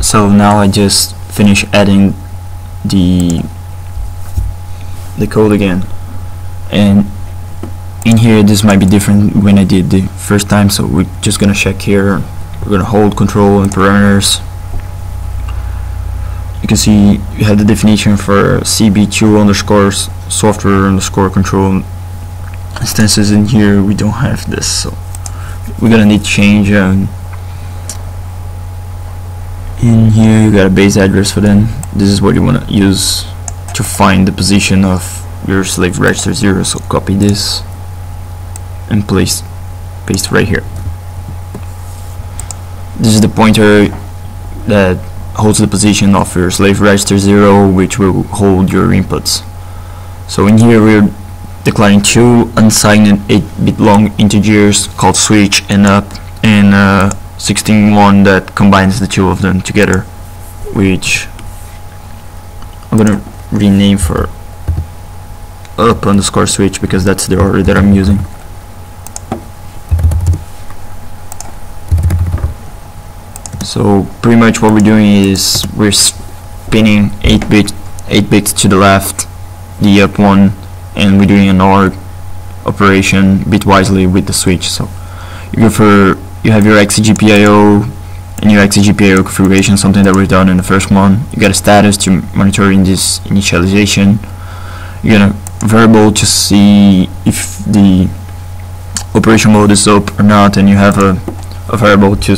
So now I just finished adding the code again, and in here this might be different when I did the first time, so we're just gonna check here. We're gonna hold control and parameters. You can see you have the definition for CB2 underscores software underscore control instances. In here we don't have this, so we're gonna need to change. In here you got a base address for them. This is what you want to use to find the position of your slave register 0, so copy this and paste right here. This is the pointer that holds the position of your slave register 0, which will hold your inputs. So in here we're declaring two unsigned 8-bit long integers called switch and up, and 16.1 that combines the two of them together, which I'm gonna rename for up underscore switch because that's the order that I'm using. So pretty much what we're doing is we're spinning 8 bits to the left, the up one, and we're doing an OR operation bitwisely with the switch. So you have your XGPIO and your XGPIO configuration, something that we've done in the first one. You got a status to monitoring this initialization. You got a variable to see if the operation mode is up or not, and you have a variable to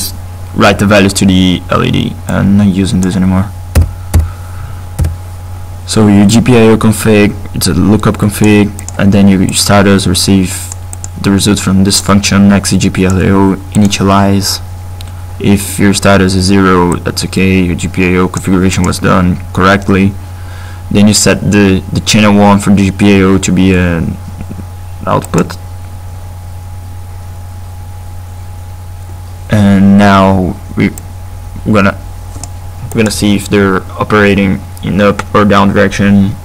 write the values to the LED. I'm not using this anymore. So your GPIO config, it's a lookup config, and then your status receive the results from this function XGPIO initialize. If your status is 0, that's okay, your GPIO configuration was done correctly. Then you set the channel 1 for the GPIO to be an output. And now we're gonna see if they're operating in up or down direction.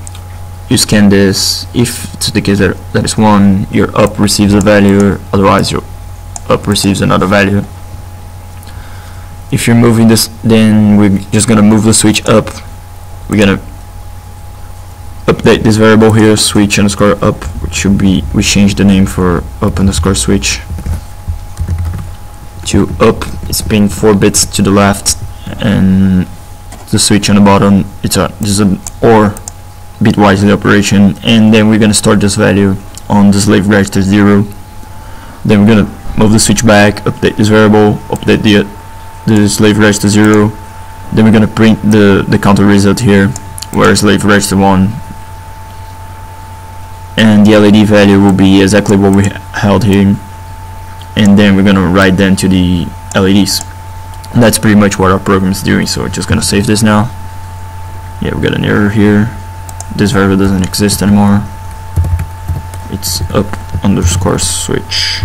You scan this. If it's the case that is 1, your up receives a value, otherwise your up receives another value. If you're moving this, then we're just gonna move the switch up. We're gonna update this variable here, switch underscore up, which should be, we changed the name for up underscore switch to up. It's been 4 bits to the left, and the switch on the bottom, this is an OR bitwisely operation. And then we're gonna store this value on the slave register 0. Then we're gonna move the switch back, update this variable, update the slave register 0. Then we're gonna print the counter result here, where slave register 1, and the LED value will be exactly what we held here. And then we're gonna write them to the LEDs. And that's pretty much what our program is doing. So we're just gonna save this now. Yeah, we got an error here. This variable doesn't exist anymore. It's up underscore switch.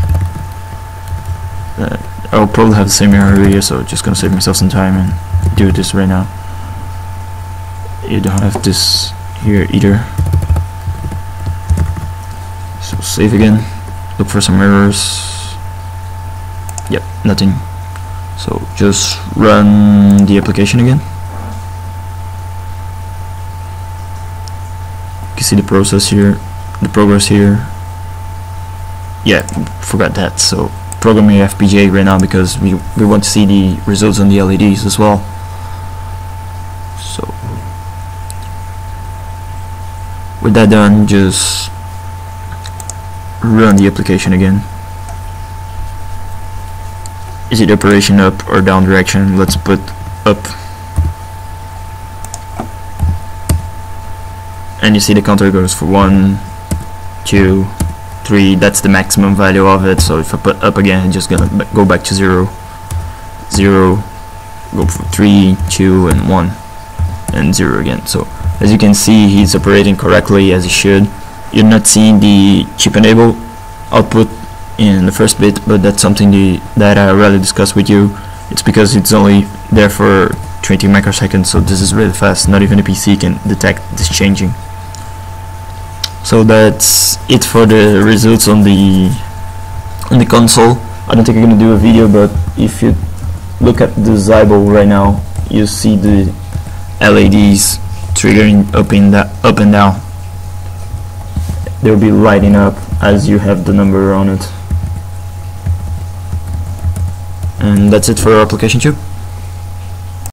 I'll probably have the same error here, so just gonna save myself some time and do this right now. You don't have this here either. So save again. Look for some errors. Yep, nothing. So just run the application again. You can see the process here, the progress here. Yeah, forgot that. So programming FPGA right now because we want to see the results on the LEDs as well. So with that done, just run the application again. Is it operation up or down direction? Let's put up. And you see the counter goes for 1, 2, 3. That's the maximum value of it. So if I put up again, it's just gonna go back to 0, 0, go for 3, 2, and 1, and 0 again. So as you can see, he's operating correctly as he should. You're not seeing the chip enable output in the first bit, but that's something that I rarely discuss with you. It's because it's only there for 20 microseconds, so this is really fast. Not even a PC can detect this changing. So that's it for the results on the console. I don't think I'm gonna do a video, but if you look at the Zyble right now, you see the LEDs triggering up and down. They'll be lighting up as you have the number on it. And that's it for application 2.